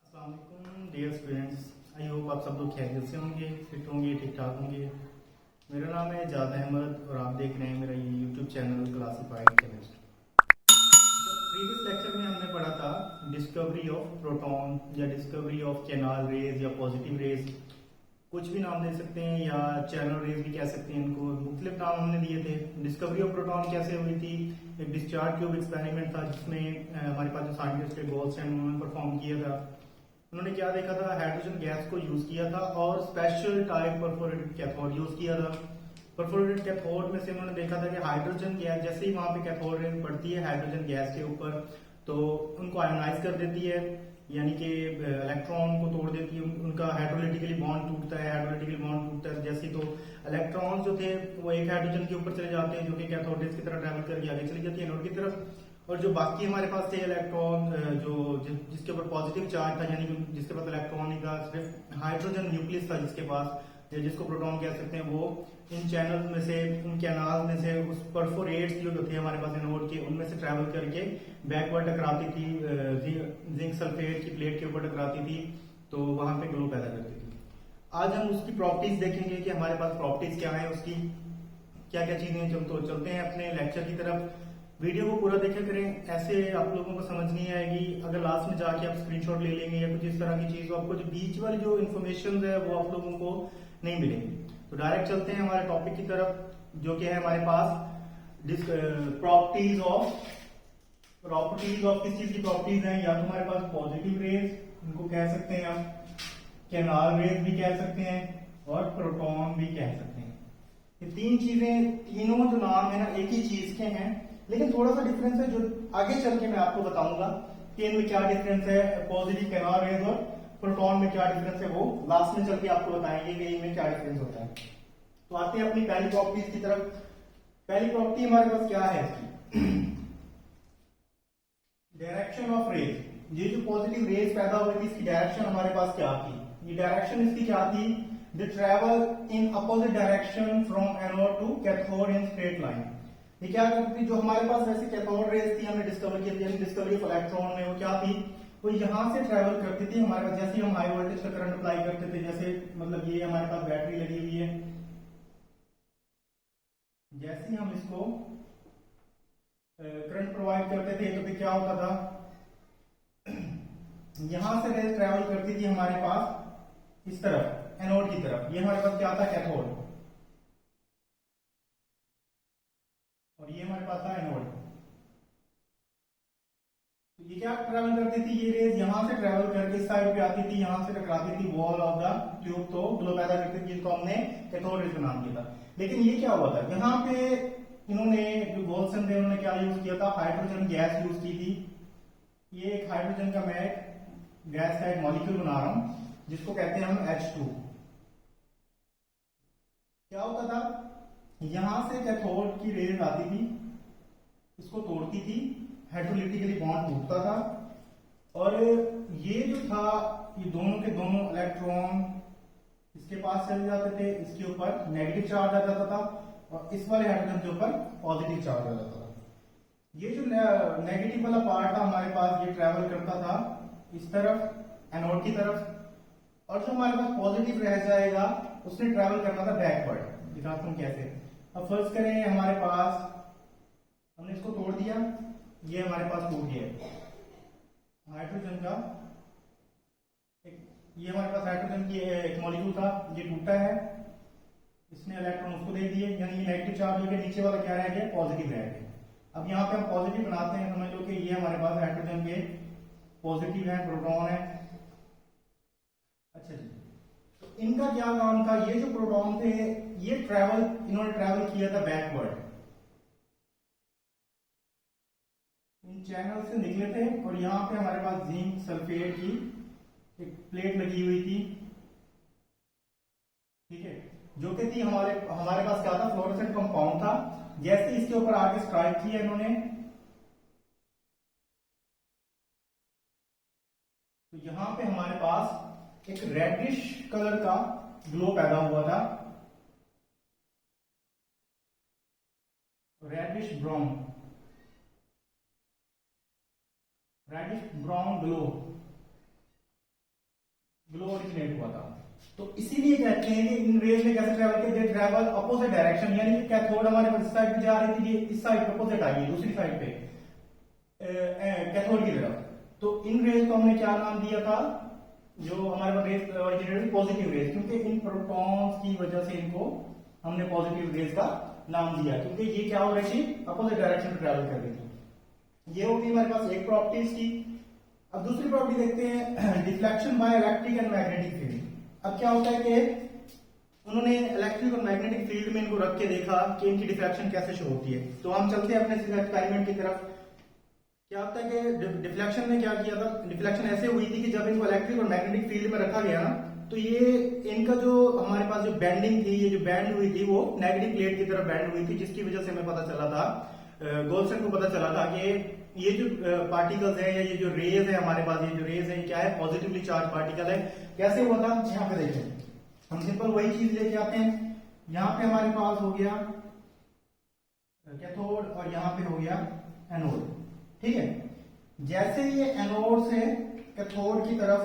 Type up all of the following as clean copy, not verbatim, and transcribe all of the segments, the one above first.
अस्सलाम वालेकुम dear students. I hope आप सब लोग खैरियत से होंगे, फिट होंगे, ठीक ठाक होंगे। मेरा नाम है जाद अहमद और आप देख रहे हैं मेरा ये YouTube channel classified chemist. Previous lecture में हमने पढ़ा था डिस्कवरी ऑफ प्रोटॉन या डिस्कवरी ऑफ चैनल रेज या पॉजिटिव रेज, कुछ भी नाम दे सकते हैं, या चैनल रेज भी कह सकते हैं। इनको मुख्तलिफ नाम हमने दिए थे। डिस्कवरी ऑफ प्रोटॉन कैसे हुई थी? एक डिस्चार्ज ट्यूब एक्सपेरिमेंट था जिसमें हमारे पास जो साइंटिस्ट थे गोल्डस्टाइन, उन्होंने परफॉर्म किया था। उन्होंने क्या देखा था? हाइड्रोजन गैस को यूज किया था और special type perforated cathode use किया था। परफोरेटेड कैथोड में से उन्होंने देखा था कि हाइड्रोजन गैस जैसे ही वहां पे कैथोड रेज पड़ती है हाइड्रोजन गैस के ऊपर, तो उनको आयोनाइज कर देती है, यानी कि इलेक्ट्रॉन को तोड़ देती है। उनका हाइड्रोलिटिकली बॉन्ड टूटता है। हाइड्रोलिटिकली बॉन्ड टूटता है जैसे, तो इलेक्ट्रॉन जो थे वो एक हाइड्रोजन के ऊपर चले जाते हैं जो कि कैथोड रेज की तरह ट्रैवल करके आगे चली जाती है एनोड की तरफ। और जो बाकी हमारे पास थे इलेक्ट्रॉन जिसके ऊपर पॉजिटिव चार्ज था, यानी कि जिसके पास इलेक्ट्रॉन नहीं था, सिर्फ हाइड्रोजन न्यूक्लियस था जिसके पास, या जिसको प्रोटॉन कह सकते हैं, वो इन चैनल में से, उन कैनाल में से, उस परफोरेट्स जो थे हमारे पास एनोड के, उनमें से ट्रैवल करके बैकवर्ड टकराती थी, जिंक सल्फेट की प्लेट के ऊपर टकराती थी, तो वहां पे ग्लो पैदा करती थी। आज हम उसकी प्रॉपर्टीज देखेंगे कि हमारे पास प्रॉपर्टीज क्या है, उसकी क्या क्या चीजें। तो चलते हैं अपने लेक्चर की तरफ। वीडियो को पूरा देखा करें, ऐसे आप लोगों को समझ नहीं आएगी। अगर लास्ट में जाके आप स्क्रीनशॉट ले लेंगे या कुछ इस तरह की चीज, तो आपको जो बीच वाली जो इन्फॉर्मेशन है वो आप लोगों को नहीं मिलेंगी। तो डायरेक्ट चलते हैं हमारे टॉपिक की तरफ, जो कि है हमारे पास प्रॉपर्टीज ऑफ किस चीज की प्रॉपर्टीज है? या तो हमारे पास पॉजिटिव रेज, इनको कह सकते हैं आप, कैनाल रेज भी कह सकते हैं, और प्रोटॉन भी कह सकते हैं। ये तीन चीजें, तीनों जो नाम है ना एक ही चीज के हैं, लेकिन थोड़ा सा डिफरेंस है जो आगे चल के मैं आपको बताऊंगा कि इनमें क्या डिफरेंस है। पॉजिटिव कैनाल रेज और प्रोटॉन में क्या डिफरेंस है वो लास्ट में चल के आपको बताएंगे कि इनमें क्या डिफरेंस होता है। तो आते हैं अपनी पहली प्रॉपर्टीज की तरफ। पहली प्रॉपर्टी हमारे पास क्या है इसकी? Direction of rays. ये जो पॉजिटिव रेज पैदा हुई थी, इसकी डायरेक्शन हमारे पास क्या थी? ये डायरेक्शन इसकी क्या थी? They travel in opposite direction from anode to cathode in straight line. ये क्या करती थी? जो हमारे पास वैसे कैथोड रेज थी, हमने डिस्कवर की थी, डिस्कवरी ऑफ इलेक्ट्रॉन में, वो क्या थी? वो यहां से ट्रेवल करती थी हमारे पास। जैसे हम हाई वोल्टेज का करंट अप्लाई करते थे, जैसे मतलब ये हमारे पास बैटरी लगी हुई है, जैसे ही हम इसको करंट प्रोवाइड करते थे तो फिर क्या होता था? यहां से रेज ट्रेवल करती थी हमारे पास इस तरफ, एनोड की तरफ। ये हमारे पास क्या था? कैथोड। और ये हमारे पास था एनोड। तो ये क्या ट्रेवल करती थी? ये रेज यहां से ट्रेवल करके इस साइड पे आती थी, यहां से टकराती थी वॉल ऑफ द ट्यूब, तो ग्लो पैदा करती थी, जिसको हमने कैथोड रेज का नाम दिया था। लेकिन ये क्या हुआ था? यहाँ पे इन्होंने, जो गोल्डस्टाइन थे, उन्होंने क्या यूज किया था? हाइड्रोजन गैस यूज की थी। ये एक हाइड्रोजन का मैं गैस का एक मॉलिक्यूल बना रहा हूं जिसको कहते हैं हम H2। क्या होता था? यहां से कैथोड की रेज आती थी, इसको तोड़ती थी, हाइड्रोलिटिकली बॉन्ड टूटता था, और ये जो था, ये दोनों के दोनों इलेक्ट्रॉन इसके पास चले जाते थे, इसके ऊपर नेगेटिव चार्ज आ जाता था, और इस वाले हाइड्रोजन के ऊपर पॉजिटिव चार्ज आ जाता था। ये जो नेगेटिव वाला पार्ट था हमारे पास, ये ट्रेवल करता था इस तरफ, एनोड की तरफ, और जो हमारे पास पॉजिटिव रह जाएगा उसने ट्रेवल करना था बैकवर्ड। दिखाता हूं कैसे। अब फर्ज करें हमारे पास, हमने इसको तोड़ दिया, ये हमारे पास टूट गया हाइड्रोजन का ये हमारे पास हाइड्रोजन की एक मॉलिक्यूल था, ये टूटा है, इसने इलेक्ट्रॉन उसको दे दिए, यानी नेगेटिव चार्ज हो गया, नीचे वाला क्या रह गया? पॉजिटिव रह गया। अब यहाँ पे हम पॉजिटिव बनाते हैं, समझ लो कि ये हमारे पास हाइड्रोजन के पॉजिटिव है, प्रोटॉन है। अच्छा जी, तो इनका क्या काम था? ये जो प्रोटॉन थे, ये इन्होंने ट्रेवल किया था बैकवर्ड, इन चैनल से निकले थे, और यहाँ पे हमारे पास जिंक सल्फेट की एक प्लेट लगी हुई थी, ठीक है, जो कि थी हमारे पास क्या था? फ्लोरोसेंट कंपाउंड था। जैसे इसके ऊपर आके स्ट्राइक किया इन्होंने, तो यहां पे हमारे पास एक रेडिश कलर का ग्लो पैदा हुआ था, reddish brown glow. Glow originate हुआ था। तो इसीलिए कहते हैं कि इन रेज ने कैसे ट्रैवल किया, दे ट्रैवल अपोजिट डायरेक्शन, यानी कि कैथोड हमारे पास इस साइड पे जा रही थी, ये इस साइड पे अपोजिट आई है दूसरी साइड पे कैथोड की तरफ। तो इन रेज को हमने क्या नाम दिया था, जो हमारे पास रेज ओरिजिनेट पॉजिटिव रेज, क्योंकि इन प्रोटॉन्स की वजह से इनको हमने पॉजिटिव रेज का नाम दिया, क्योंकि ये क्या हो रही थी, अपोजिट डायरेक्शन में ट्रैवल कर रही थी। ये होगी हमारे पास एक प्रॉपर्टीज की। अब दूसरी प्रॉपर्टी देखते हैं, deflection by electric and magnetic field. अब क्या होता है कि उन्होंने इलेक्ट्रिक और मैग्नेटिक फील्ड में इनको रख के देखा कि इनकी डिफ्लेक्शन कैसे शो होती है। तो हम चलते हैं अपने एक्सपेरिमेंट की तरफ। क्या होता है कि डिफ्लेक्शन ने क्या किया था, डिफ्लेक्शन ऐसे हुई थी कि जब इनको इलेक्ट्रिक और मैग्नेटिक फील्ड में रखा गया ना, तो ये इनका जो हमारे पास जो बेंडिंग थी, ये जो बैंड हुई थी वो नेगेटिव प्लेट की तरफ बैंड हुई थी, जिसकी वजह से हमें पता चला था, गोल्सन को पता चला था कि ये जो पार्टिकल्स है या ये जो रेज है हमारे पास, ये जो रेज है क्या है, पॉजिटिवली चार्ज पार्टिकल है। कैसे हुआ था, यहाँ पे देखें, हम सिंपल वही चीज लेके आते हैं। यहाँ पे हमारे पास हो गया कैथोड और यहाँ पे हो गया एनोड, ठीक है। जैसे ये एनोड से कैथोड की तरफ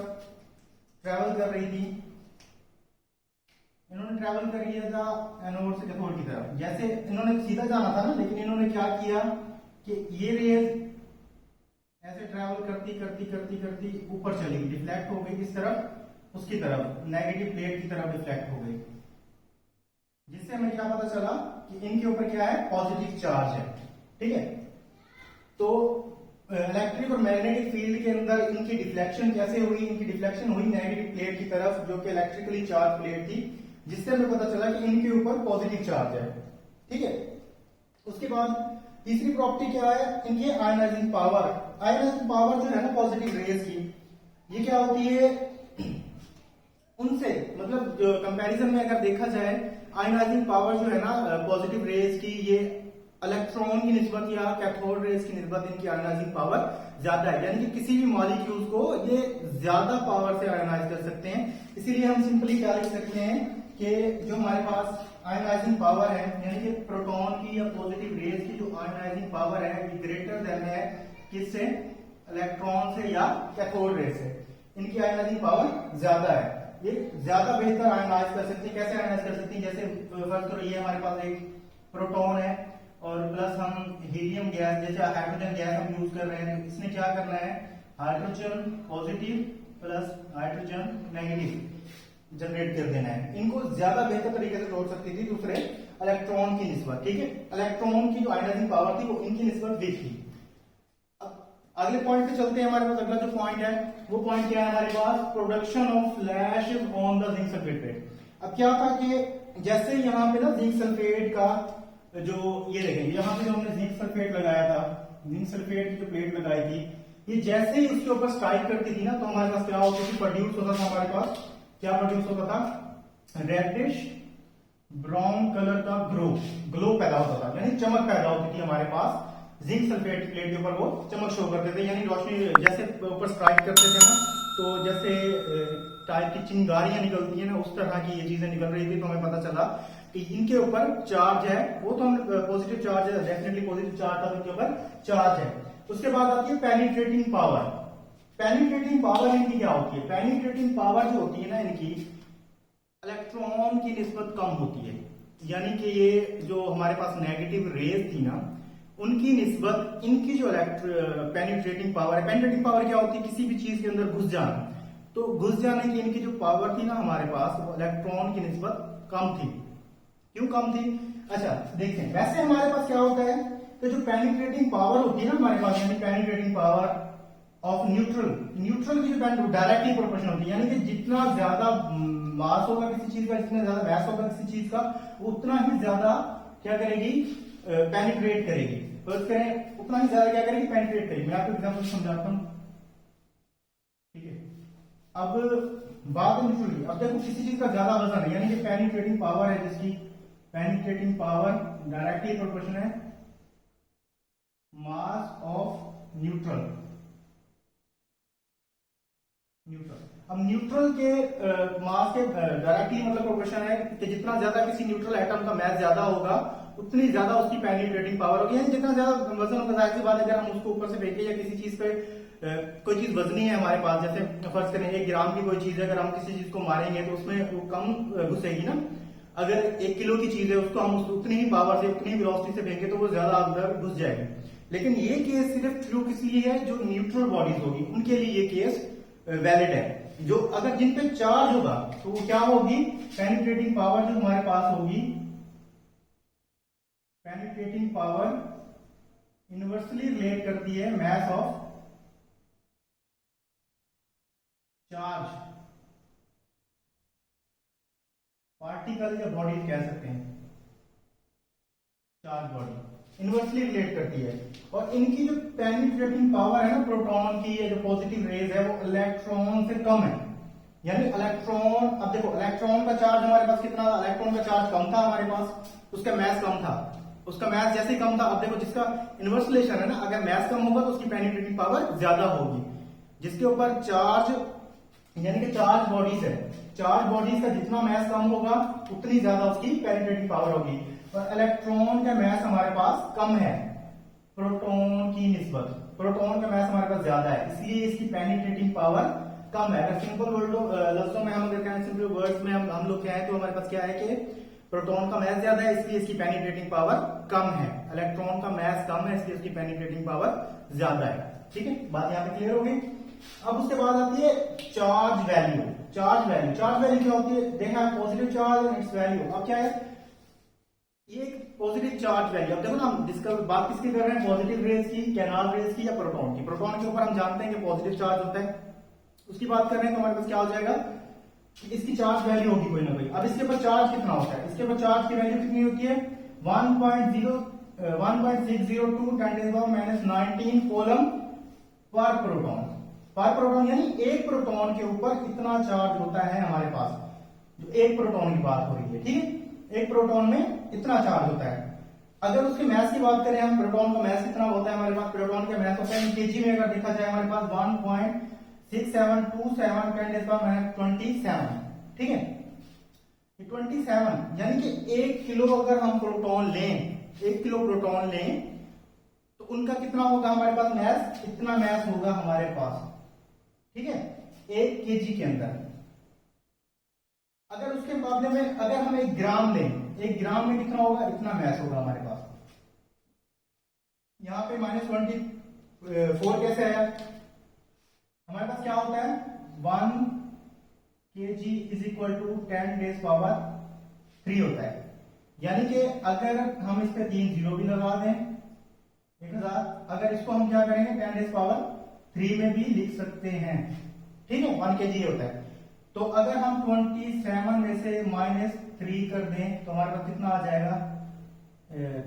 ट्रेवल कर रही थी, इन्होंने ट्रेवल कर लिया था एनोड से कैथोड की तरफ। जैसे इन्होंने सीधा जाना था ना, लेकिन इन्होंने क्या किया कि ये रेज ऐसे ट्रैवल करती करती करती करती ऊपर चली गई, डिफ्लेक्ट हो गई किस तरफ, उसकी तरफ, नेगेटिव प्लेट की तरफ डिफ्लेक्ट हो गई, जिससे हमें क्या पता चला कि इनके ऊपर क्या है, पॉजिटिव चार्ज है, ठीक है। तो इलेक्ट्रिक और मैग्नेटिक फील्ड के अंदर इनकी डिफ्लेक्शन कैसे हुई, इनकी डिफ्लेक्शन हुई नेगेटिव प्लेट की तरफ, जो कि इलेक्ट्रिकली चार्ज प्लेट थी, जिससे हमें पता चला कि इनके ऊपर पॉजिटिव चार्ज है, ठीक है। उसके बाद तीसरी प्रॉपर्टी क्या है, इनकी आयनाइजिंग पावर। आयनाइजिंग पावर जो है ना पॉजिटिव रेज की, ये क्या होती है उनसे, मतलब जो कंपैरिजन में अगर देखा जाए, आयनाइजिंग पावर जो है ना पॉजिटिव रेज की, ये इलेक्ट्रॉन की निस्बत या कैथोड रेज की निस्बत इनकी आयनाइजिंग पावर ज्यादा है, यानी कि किसी भी मॉलिक्यूल्स को ये ज्यादा पावर से आयनाइज कर सकते हैं। इसीलिए हम सिंपली क्या लिख सकते हैं कि जो हमारे पास आयनाइजिंग पावर है, यानी कि प्रोटॉन की या पॉजिटिव रेज की जो आयनाइजिंग पावर है, ये ग्रेटर देन है किससे, इलेक्ट्रॉन से या कैथोड रेज से। इनकी आयनाइजिंग पावर ज्यादा है, ये ज्यादा बेहतर आयनाइज कर सकती है। कैसे आयनाइज कर सकती है, जैसे फर्स्ट करो, ये हमारे पास एक प्रोटॉन है और प्लस हम हीलियम गैस जैसे हाइड्रोजन गैस हम यूज कर रहे हैं, इसने क्या करना है, hydrogen positive plus hydrogen negative generate कर देना है। इनको ज्यादा बेहतर तरीके से जोड़ सकती थी दूसरे इलेक्ट्रॉन की निस्बत, ठीक है। इलेक्ट्रॉन की जो आयनाइजिंग पावर थी वो इनकी निस्बत वीक थी। अब अगले पॉइंट पे चलते हैं। हमारे पास अगला जो पॉइंट है वो पॉइंट क्या है हमारे पास, production of flash on the zinc sulphate plate. अब क्या था कि जैसे यहाँ पे ना जिंक सल्फेट का जो ये देखेंगे, यहाँ पे जो हमने जिंक सल्फेट लगाया था, जिंक सल्फेट की जो प्लेट लगाई थी, ये जैसे ही उसके ऊपर स्ट्राइक करती थी ना, तो हमारे पास क्या होता था, प्रोड्यूस होता था, हमारे पास क्या प्रोड्यूस होता था, रेडिश ब्राउन कलर का ग्लो पैदा होता था, यानी चमक पैदा होती थी हमारे पास। जिंक सल्फेट की प्लेट के ऊपर वो चमक शो करते थे, यानी रोशनी जैसे ऊपर स्ट्राइक करते थे ना, तो जैसे टाइप की चिंगारियां निकलती है ना, उस तरह की ये चीजें निकल रही थी। तो हमें पता चला कि इनके ऊपर चार्ज है, वो तो हमने पॉजिटिव चार्ज है, डेफिनेटली पॉजिटिव चार्ज था, इनके ऊपर चार्ज है। उसके बाद आती है पेनिट्रेटिंग पावर। पेनिट्रेटिंग पावर इनकी क्या होती है, पेनिट्रेटिंग पावर जो होती है ना इनकी, इलेक्ट्रॉन की निस्बत कम होती है, यानी कि ये जो हमारे पास नेगेटिव रेज थी ना, उनकी निस्बत इनकी जो पेनिट्रेटिंग पावर है, पेनिट्रेटिंग पावर क्या होती है, किसी भी चीज के अंदर घुस जाना, तो घुस जाने की इनकी जो पावर थी ना हमारे पास, वो इलेक्ट्रॉन की निस्बत कम थी। क्यों कम थी, अच्छा देखते हैं। वैसे हमारे पास क्या होता है कि जो पेनिट्रेटिंग पावर होती है ना हमारे पास, यानी penetrating power of neutral, neutral की जो डायरेक्टली प्रोपोर्शनल होती है, यानी कि जितना ज्यादा मास होगा किसी चीज का, जितना ज्यादा मैस होगा किसी चीज का, उतना ही ज्यादा क्या करेगी, पेनिट्रेट करेगी। तो करें उतना ही ज्यादा क्या करेगी, पेनिट्रेट करेगी। मैं आपको एग्जांपल समझाता हूं, ठीक है। अब बात है न्यूट्रल की। अब देखो किसी चीज का ज्यादा वजन है, यानी कि पेनिट्रेटिंग पावर है जिसकी, पेनिट्रेटिंग पावर डायरेक्टली प्रोपोर्शनल है मास ऑफ न्यूट्रल। अब न्यूट्रल के मास के डायरेक्टली मतलब प्रोपोर्शन है कि जितना ज्यादा किसी न्यूट्रल एटम का मास ज्यादा होगा, उतनी ज्यादा उसकी पेनिट्रेटिंग पावर होगी। यानी जितना ज्यादा वजन होगा, जाहिर सी बात है, अगर हम उसको ऊपर से फेंके या किसी चीज पे कोई चीज वजनी है हमारे पास, जैसे फर्ज करें 1 ग्राम की कोई चीज है, अगर हम किसी चीज को मारेंगे तो उसमें वो कम घुसेगी ना। अगर 1 किलो की चीज है उसको हम उतनी ही पावर से उतनी ही वेलोसिटी से फेंके तो वो ज्यादा अंदर घुस जाएगी। लेकिन ये केस सिर्फ फ्लू किस लिए है, जो न्यूट्रल बॉडीज होगी उनके लिए ये केस वैलिड है। जो अगर जिन पे चार्ज होगा तो वो क्या होगी, पेनिट्रेटिंग पावर जो हमारे पास होगी, पेनिट्रेटिंग पावर इनवर्सली रिलेट करती है मास ऑफ चार्ज पार्टिकल या बॉडी कह सकते हैं, चार्ज बॉडी इनवर्सली रिलेट करती है। और इनकी जो पेनिट्रेटिंग पावर है ना प्रोटॉन की, या जो पॉजिटिव रेज है वो इलेक्ट्रॉन से कम है। यानी इलेक्ट्रॉन, अब देखो इलेक्ट्रॉन का चार्ज हमारे पास कितना था, इलेक्ट्रॉन का चार्ज कम था हमारे पास, उसका मैस कम था, उसका मैस जैसे ही कम था। अब देखो जिसका इनवर्स रिलेशन है ना, अगर मैस कम होगा तो उसकी पेनिट्रेटिंग पावर ज्यादा होगी। जिसके ऊपर चार्ज यानी कि चार्ज बॉडीज है, चार्ज बॉडीज का जितना मैस कम होगा उतनी ज्यादा उसकी पेनिट्रेटिंग पावर होगी। और इलेक्ट्रॉन का मैस हमारे पास कम है प्रोटॉन की निस्बत, प्रोटॉन का मैस हमारे पास ज्यादा है, इसलिए इसकी पेनिट्रेटिंग पावर कम है। अगर सिंपल लफ्जों में हम अगर कहें, सिंपल वर्ड्स में हम लोग कहें तो हमारे पास क्या है कि प्रोटॉन का मैस ज्यादा है इसलिए इसकी पेनिट्रेटिंग पावर कम है, इलेक्ट्रॉन का मैस कम है इसलिए उसकी पेनिट्रेटिंग पावर ज्यादा है। ठीक है, बात यहाँ पे क्लियर हो गई। अब उसके बाद आती है charge value. Charge value, charge value क्या होती है, देखा positive charge and it's value. अब क्या है, ये पॉजिटिव चार्ज वैल्यू। अब देखो ना हम डिस्कस बात किसकी कर रहे हैं, पॉजिटिव रेज की, कैनाल रेज की या प्रोटॉन की। प्रोटॉन के ऊपर हम जानते हैं कि पॉजिटिव चार्ज होता है, उसकी बात कर रहे हैं तो हमारे पास क्या हो जाएगा, इसकी चार्ज वैल्यू होगी कोई ना कोई। अब इसके ऊपर चार्ज कितना होता है, इसके ऊपर चार्ज की वैल्यू कितनी होती है 1.602 10 -19 कोलम पर प्रोटॉन। पर प्रोटॉन यानी एक प्रोटॉन के ऊपर इतना चार्ज होता है हमारे पास, जो एक प्रोटॉन की बात हो रही है। ठीक है, एक प्रोटॉन में इतना चार्ज होता है। अगर उसके मैस की बात करें हम, प्रोटॉन का मैस कितना होता है हमारे पास, प्रोटॉन का मैस होता है केजी में अगर देखा जाए हमारे पास 1.6727 10 ठीक है, 27 यानी कि 1 किलो अगर हम प्रोटॉन लें, 1 किलो प्रोटॉन लें तो उनका कितना होगा हमारे पास मैस, इतना मैस होगा हमारे पास। ठीक है, 1 केजी के अंदर। अगर उसके मुकाबले में अगर हम 1 ग्राम लें, 1 ग्राम में कितना होगा, इतना मैस होगा हमारे पास। यहां पे -24 कैसे आया, हमारे पास क्या होता है 1 kg इज इक्वल टू 10⁻³ होता है। यानी कि अगर हम इस पे 3 जीरो भी लगा दें 1000, अगर इसको हम क्या करेंगे 10⁻³ में भी लिख सकते हैं। ठीक है, 1 kg होता है। तो अगर हम 27 में से -3 कर दें तो हमारे पास कितना आ जाएगा,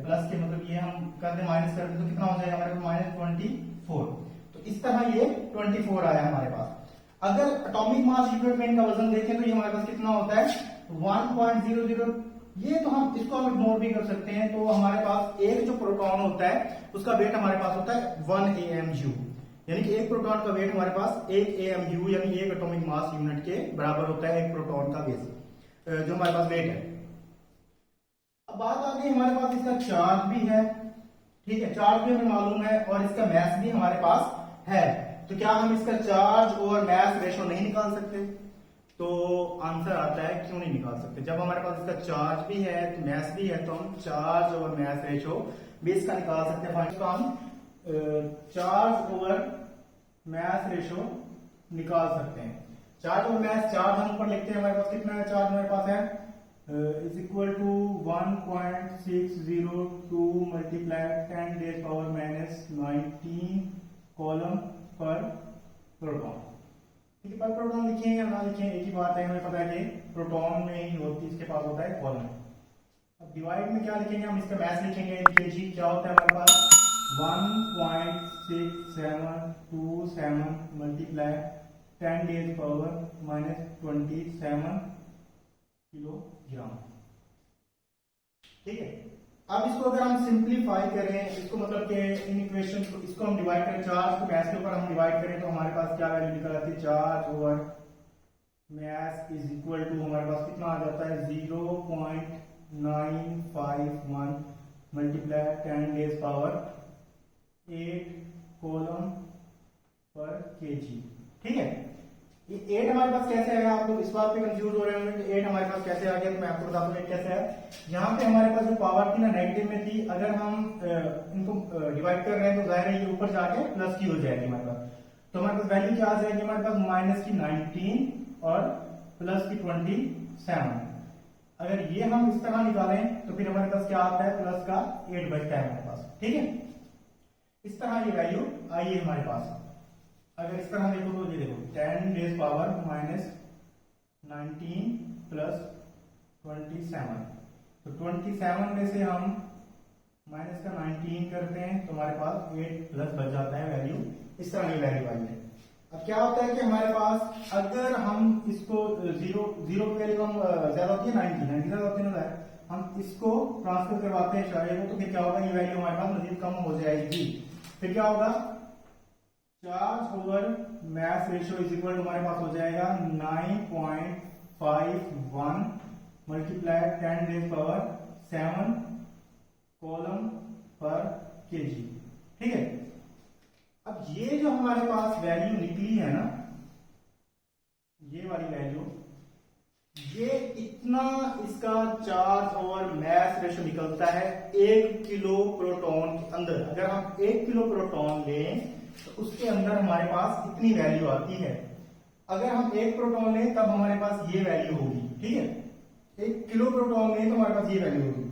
प्लस के मतलब ये हम कर दें माइनस कर दें तो कितना हो जाएगा हमारे पास -24। तो इस तरह ये 24 आया हमारे पास। अगर एटॉमिक मास यूनिट में इनका वजन देखें तो ये हमारे पास कितना होता है 1.00। ये तो हम इसको हम इग्नोर भी कर सकते हैं। तो हमारे पास एक जो प्रोटॉन होता है उसका वेट हमारे पास होता है 1 AMU, यानी कि एक प्रोटॉन का वेट हमारे पास 1 AMU यानी 1 एटॉमिक मास यूनिट के बराबर होता है एक प्रोटॉन का वेट जो हमारे पास वेट है। अब बात आ गई हमारे पास इसका चार्ज भी है। ठीक है, चार्ज भी हमें मालूम है और इसका मैस भी हमारे पास है। तो क्या हम इसका चार्ज और मैस रेशो नहीं निकाल सकते? तो आंसर आता है क्यों नहीं निकाल सकते। जब हमारे पास इसका चार्ज भी है तो मैस भी है तो हम चार्ज और मैस रेशो भी इसका निकाल सकते हैं। तो हम चार्ज और मैस रेशो निकाल सकते हैं। चार्ज और मैस, चार्ज हम ऊपर लिखते हैं हमारे पास कितना है, चार्ज हमारे पास है इज इक्वल टू 1.602 × 10⁻⁻19 कॉलम पर प्रोटॉन। ठीक है, पर प्रोटॉन लिखेंगे या ना लिखेंगे एक ही बात है, हमें पता है कि प्रोटॉन में ही होती इसके पास होता है कॉलम। अब डिवाइड में क्या लिखेंगे हम, इसका मैस लिखेंगे केजी। क्या होता है हमारे पास 1.6727 × 10⁻⁻27 किलोग्राम। ठीक है, अब इसको अगर हम सिंप्लीफाई करें, इसको मतलब कि इन इक्वेशन को इसको हम डिवाइड करें, चार्ज को मैस के ऊपर हम डिवाइड करें तो हमारे पास क्या वैल्यू निकल आती है, charge over mass is equal to हमारे पास कितना आ जाता है 0.951 × 10⁻⁸ कॉलम पर kg। ठीक है, ये 8 हमारे पास कैसे आएगा? आप लोग इस बात पे कंफ्यूज हो रहे होंगे कि 8 हमारे पास कैसे आ गया, तो मैं आपको बताता हूँ 8 कैसे है। यहाँ पे हमारे पास जो पावर थी ना नेगेटिव में थी, अगर हम इनको डिवाइड कर रहे हैं तो जाहिर है ये ऊपर जाके प्लस की हो जाएगी हमारे पास। तो हमारे पास वैल्यू क्या आ जाएगी हमारे पास? माइनस की 19 और प्लस की 27। अगर ये हम इस तरह निकालें तो फिर हमारे पास क्या आता है? प्लस का 8 बचता है हमारे पास। ठीक है, इस तरह ये वैल्यू आई है हमारे पास। अगर इस तरह देखो तो ये देखो 10 रेज पावर माइनस 19 प्लस 27। तो 27 में से हम माइनस का 19 करते हैं तो हमारे पास 8 प्लस बच जाता है वैल्यू। इस तरह की वैल्यू आई है। अब क्या होता है कि हमारे पास अगर हम इसको जीरो की वैल्यू हम ज्यादा होती है 90 ज्यादा होती है, हम इसको ट्रांसफर करवाते हैं शायद को, तो फिर क्या होगा? ये वैल्यू हमारे पास मजीद कम हो जाएगी। फिर क्या होगा? Charge over mass ratio is equal to हमारे पास हो जाएगा 9.51 मल्टीप्लाई 10 रेज पावर 7 कॉलम पर केजी। ठीक है, अब ये जो हमारे पास वैल्यू निकली है ना, ये वाली वैल्यू, ये इतना इसका चार्ज ओवर मास रेशियो निकलता है 1 किलो प्रोटॉन के अंदर। अगर हम 1 किलो प्रोटॉन लें तो उसके अंदर हमारे पास इतनी वैल्यू आती है। अगर हम 1 प्रोटॉन लें तब हमारे पास ये वैल्यू होगी। ठीक है, 1 किलो प्रोटॉन लें तो हमारे पास ये वैल्यू होगी।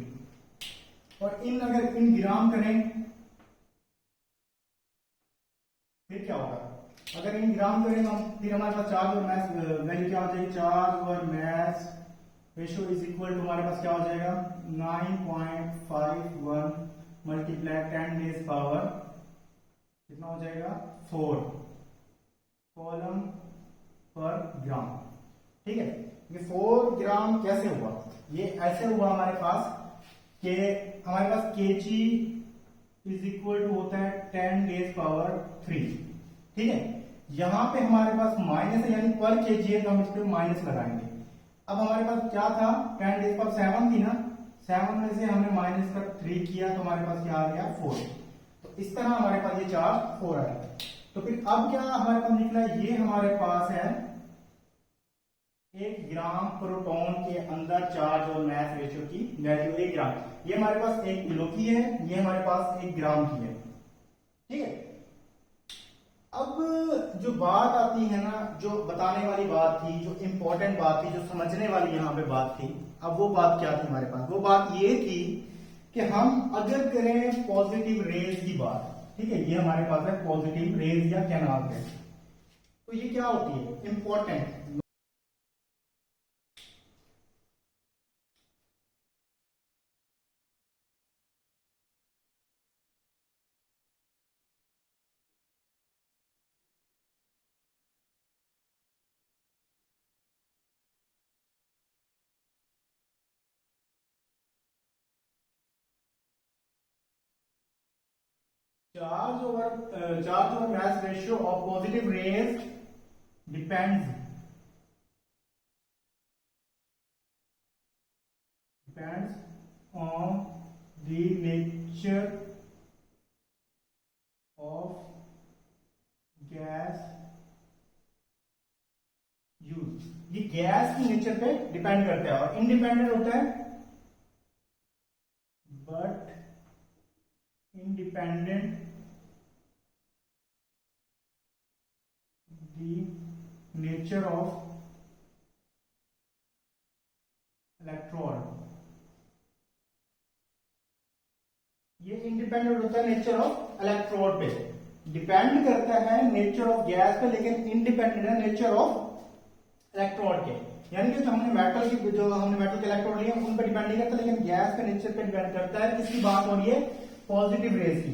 और अगर इन ग्राम करें फिर क्या होगा? अगर इन ग्राम करें हम, फिर हमारे पास चार्ज और मास वैल्यू क्या हो जाएगी? चार्ज और mass ratio is equal to हमारे पास क्या हो जाएगा? 9.51 मल्टीप्लाई 10 रेज पावर कितना हो जाएगा? 4 कॉलम पर ग्राम। ठीक है, ये 4 ग्राम कैसे हुआ? ये ऐसे हुआ हमारे पास कि हमारे पास केजी इज इक्वल टू होता है 10 रेज पावर 3। ठीक है, यहां पे हमारे पास माइनस है, यानी पर केजी है तो हम इस पे माइनस लगाएंगे। अब हमारे पास क्या था? 10 रेज पावर 7 थी ना, 7 में से हमने माइनस का 3 किया तो हमारे पास क्या आ गया? 4। तो इस तरह हमारे पास ये चार्ज 4 आया। तो फिर अब क्या हमारे पास निकला? ये हमारे पास है 1 ग्राम प्रोटॉन के अंदर चार्ज और मास रेशियो की वैल्यू 1 ग्राम। ये हमारे पास 1 किलो की है, ये हमारे पास 1 ग्राम की है। ठीक है, अब जो बात आती है ना, जो बताने वाली बात थी, जो इंपॉर्टेंट बात थी, जो समझने वाली यहाँ पे बात थी, अब वो बात क्या थी हमारे पास? वो बात ये थी कि हम अगर करें पॉजिटिव रेज की बात, ठीक है, ये हमारे पास है पॉजिटिव रेज या कैनाल रेज, तो ये क्या होती है? Important charge over mass ratio of positive rays depends on the nature of gas used। ये गैस की नेचर पे डिपेंड करता है और इंडिपेंडेंट होता है, but independent the nature of electrode। ये इंडिपेंडेंट होता है नेचर ऑफ इलेक्ट्रोड पे, डिपेंड करता है नेचर ऑफ गैस पे, लेकिन इंडिपेंडेंट है नेचर ऑफ इलेक्ट्रोड के। यानी कि जो हमने मेटल के इलेक्ट्रोड लिए उन पर डिपेंड नहीं करता, लेकिन गैस के नेचर पे डिपेंड करता है। किसकी बात हो रही है? पॉजिटिव रेज की।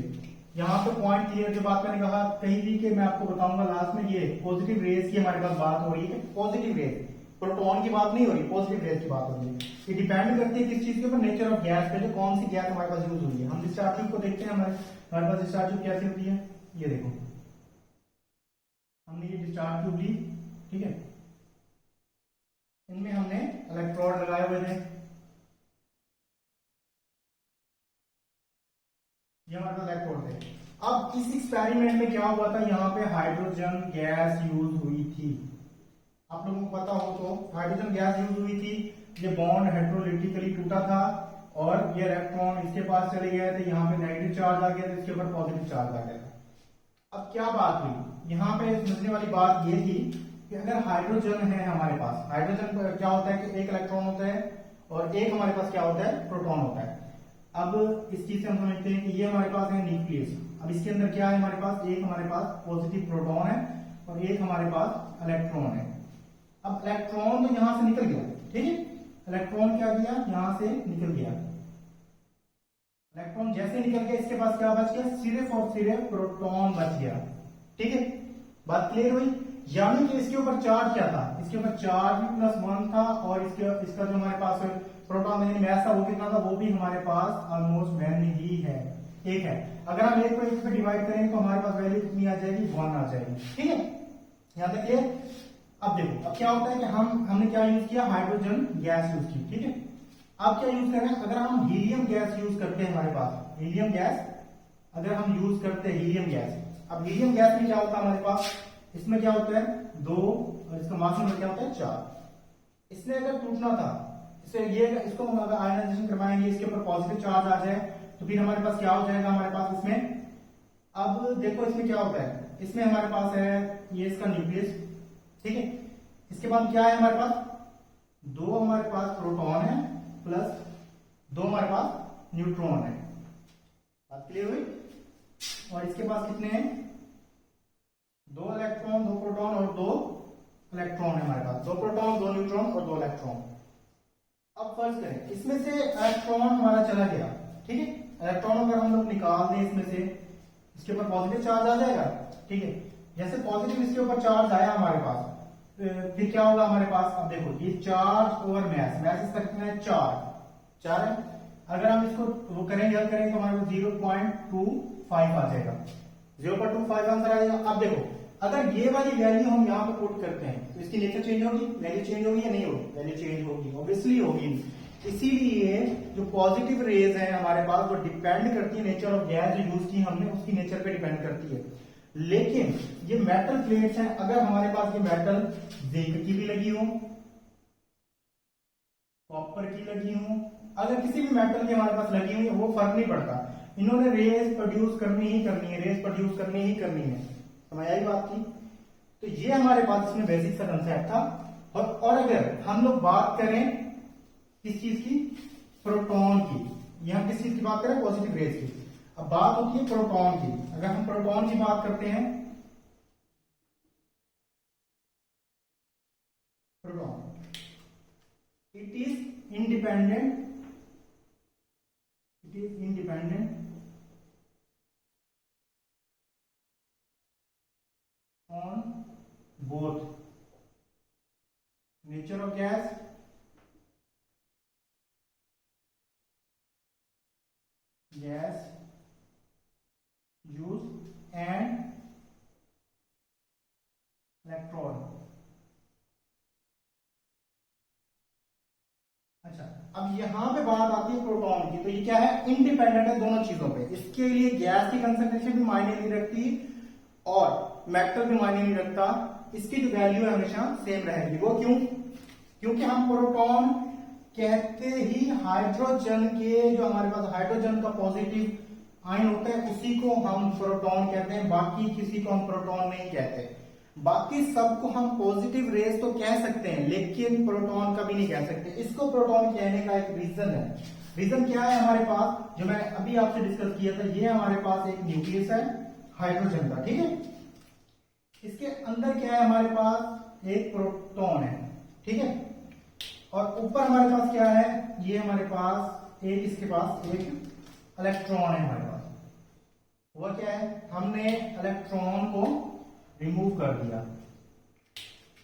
यहाँ पे पॉइंट क्लियर, जो बात मैंने कहा कही थी कि मैं आपको बताऊंगा लास्ट में, ये पॉजिटिव रेज की हमारे पास बात हो रही है। पॉजिटिव रेज, प्रोटॉन की बात नहीं हो रही, पॉजिटिव रेज की बात हो रही है। ये डिपेंड करती है किस चीज के ऊपर? नेचर ऑफ गैस पे, जो कौन सी गैस हमारे पास यूज हुई है। हम डिस्चार्ज ट्यूब को देखते हैं, हमारे पास डिस्चार्ज ट्यूब कैसी होती है? ये देखो, हमने ये डिस्चार्ज ट्यूब ली, ठीक है, इनमें हमने इलेक्ट्रोड लगाए हुए थे, ये हमारे पास इलेक्ट्रोड थे। अब इस एक्सपेरिमेंट में क्या हुआ था, यहाँ पे हाइड्रोजन गैस यूज हुई थी। आप लोगों को पता हो तो हाइड्रोजन गैस यूज हुई थी। ये बॉन्ड हेट्रोलिटिकली टूटा था और ये इलेक्ट्रॉन इसके पास चले गए थे, यहाँ पे नेगेटिव चार्ज आ गया था, इसके ऊपर पॉजिटिव चार्ज आ गया था। अब क्या बात हुई, यहाँ पे समझने वाली बात ये थी कि अगर हाइड्रोजन है हमारे पास, हाइड्रोजन क्या होता है कि एक इलेक्ट्रॉन होता है और एक हमारे पास क्या होता है, प्रोटॉन होता है। अब इस चीज से हम समझते हैं कि ये हमारे पास है न्यूक्लियस। अब इसके अंदर क्या है हमारे पास, एक हमारे पास पॉजिटिव प्रोटॉन है और एक हमारे पास इलेक्ट्रॉन है। अब इलेक्ट्रॉन तो यहां से निकल गया, ठीक है, इलेक्ट्रॉन क्या किया, यहां से निकल गया। इलेक्ट्रॉन जैसे निकल गया, इसके पास क्या बच गया, सिर्फ और सिर्फ प्रोटॉन बच गया। ठीक है, बात क्लियर हुई। यानी कि इसके ऊपर चार्ज क्या था, इसके ऊपर चार्ज भी +1 था और इसका जो हमारे पास प्रोटॉन मैस था वो कितना था, वो भी हमारे पास ऑलमोस्ट वैन ही है, एक है। अगर हम एक को एक पे डिवाइड करेंगे तो हमारे पास वैल्यू कितनी आ जाएगी, 1 आ जाएगी। ठीक है, यहां तक क्लियर। अब देखो, अब क्या होता है कि हमने क्या यूज किया, हाइड्रोजन गैस यूज की। ठीक है, अब क्या यूज कर रहे हैं, अगर हम हीलियम गैस यूज करते हैं, हमारे पास हीलियम गैस अगर हम यूज करते हैं हीलियम गैस। अब हीलियम गैस में क्या होता है हमारे पास, इसमें क्या होता है 2 और इसका मास नंबर क्या होता है 4। इसने अगर टूटना था, इससे ये इसको हम अगर आयनाइजेशन करवाएंगे, इसके ऊपर पॉजिटिव चार्ज आ जाए तो फिर हमारे पास क्या हो जाएगा हमारे पास इसमें। अब देखो इसमें क्या होता है, इसमें हमारे पास है ये इसका न्यूक्लियस। ठीक है, इसके बाद क्या है हमारे पास, 2 हमारे पास प्रोटॉन है प्लस 2 हमारे पास न्यूट्रॉन है। बात क्लियर हुई। और इसके पास कितने हैं, 2 इलेक्ट्रॉन, 2 प्रोटॉन और 2 इलेक्ट्रॉन है हमारे पास, 2 प्रोटॉन, 2 न्यूट्रॉन और 2 इलेक्ट्रॉन। अब फर्ज करें इसमें से इलेक्ट्रॉन हमारा चला गया। ठीक है, इलेक्ट्रॉन अगर हम लोग निकाल दें इसमें से, इसके ऊपर पॉजिटिव चार्ज आ जाएगा। ठीक है, जैसे पॉजिटिव इसके ऊपर चार्ज आया हमारे पास, फिर क्या होगा हमारे पास, अब देखो ये चार्ज ओवर मैस इसका कितना है 4 है। अगर हम इसको वो करेंगे, हल करेंगे तो हमारे पास 0.25 आ जाएगा, 0.25 आंसर आएगा। अब देखो अगर ये वाली वैल्यू हम यहाँ पे पुट करते हैं तो इसकी नेचर चेंज होगी, वैल्यू चेंज होगी या नहीं होगी, वैल्यू चेंज होगी, ऑब्वियसली होगी। इसीलिए जो पॉजिटिव रेज है हमारे पास वो डिपेंड करती है नेचर ऑफ गैस जो यूज की हमने, उसकी नेचर पे डिपेंड करती है। लेकिन ये मेटल प्लेट्स हैं, अगर हमारे पास ये मेटल जिंक की भी लगी हो, कॉपर की लगी हो, अगर किसी भी मेटल की हमारे पास लगी हुई है, वो फर्क नहीं पड़ता, इन्होंने रेज प्रोड्यूस करनी ही करनी है, रेज प्रोड्यूस करनी ही करनी है। समझ आई बात की। तो ये हमारे पास इसमें बेसिक सा कंसेप्ट था। और अगर हम लोग बात करें किस चीज की, प्रोटॉन की, यहां किस चीज की बात करें, पॉजिटिव रेज की। अब बात होती है प्रोटॉन की। अगर हम प्रोटॉन की बात करते हैं, proton it is independent on both nature of gas use and electron। अच्छा, अब यहां पे बात आती है प्रोटॉन की, तो ये क्या है, इंडिपेंडेंट है दोनों चीजों पे। इसके लिए गैस की कंसंट्रेशन भी मायने नहीं रखती और मेटल भी मायने नहीं रखता, इसकी जो वैल्यू है हमेशा सेम रहेगी। वो क्यों, क्योंकि हम प्रोटॉन कहते ही हाइड्रोजन के, जो हमारे पास हाइड्रोजन का पॉजिटिव आयन होता है उसी को हम प्रोटॉन कहते हैं, बाकी किसी को हम प्रोटॉन नहीं कहते। बाकी सबको हम पॉजिटिव रेज तो कह सकते हैं लेकिन प्रोटॉन कभी नहीं कह सकते। इसको प्रोटॉन कहने का एक रीजन है। रीजन क्या है हमारे पास, जो मैंने अभी आपसे डिस्कस किया था, ये हमारे पास एक न्यूक्लियस है हाइड्रोजन का। ठीक है, इसके अंदर क्या है हमारे पास, एक प्रोटॉन है। ठीक है, और ऊपर हमारे पास क्या है, ये हमारे पास एक, इसके पास एक इलेक्ट्रॉन है हमारे पास। हुआ क्या है, हमने इलेक्ट्रॉन को रिमूव कर दिया,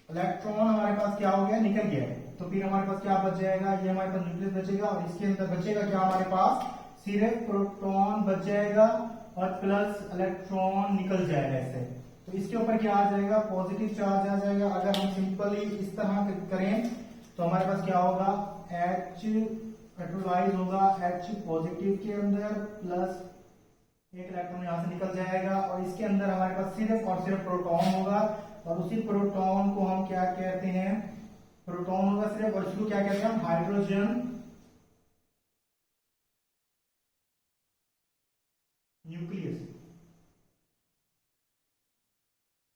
इलेक्ट्रॉन हमारे पास क्या हो गया, निकल गया। तो फिर हमारे पास क्या बच जाएगा, ये हमारे पास न्यूक्लियस बचेगा और इसके अंदर बचेगा क्या हमारे पास, सिर्फ प्रोटॉन बच जाएगा और प्लस इलेक्ट्रॉन निकल जाएगा इससे। तो इसके ऊपर क्या आ जाएगा, पॉजिटिव चार्ज आ जाएगा। अगर हम सिंपली इस तरह करें तो हमारे पास क्या होगा, H इलेक्ट्रोलाइज होगा H पॉजिटिव के अंदर प्लस एक इलेक्ट्रॉन यहाँ से निकल जाएगा और इसके अंदर हमारे पास सिर्फ और सिर्फ प्रोटॉन होगा और उसी प्रोटॉन को हम क्या कहते हैं, प्रोटॉन होगा सिर्फ, और इसको क्या कहते हैं हम, हाइड्रोजन न्यूक्लियस।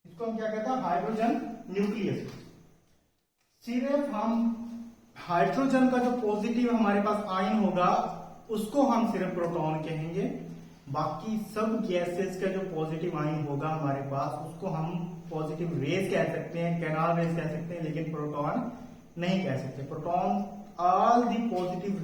इसको हम क्या कहते हैं, हाइड्रोजन न्यूक्लियस। सिर्फ हम हाइड्रोजन का जो पॉजिटिव हमारे पास आयन होगा उसको हम सिर्फ प्रोटॉन कहेंगे, बाकी सब गैसेस का जो पॉजिटिव आयन होगा हमारे पास उसको हम पॉजिटिव रेज कह सकते हैं, कैनाल रेज कह सकते हैं, लेकिन प्रोटॉन नहीं कह सकते। Proton, all the positive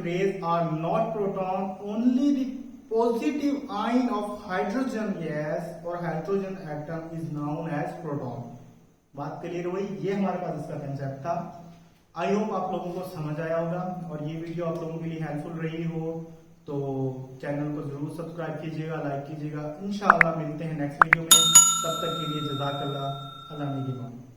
rays are not proton, only the positive ion of hydrogen gas or hydrogen atom is known as proton। बात क्लियर हुई? ये हमारे पास इसका कंसेप्ट था। आई होप आप लोगों को समझ आया होगा और ये वीडियो आप लोगों के लिए हेल्पफुल रही हो, तो चैनल को जरूर सब्सक्राइब कीजिएगा, लाइक कीजिएगा। इंशाअल्लाह मिलते हैं नेक्स्ट वीडियो में, तब तक के लिए जज़ाकल्लाह, अल्लाह ने की बात।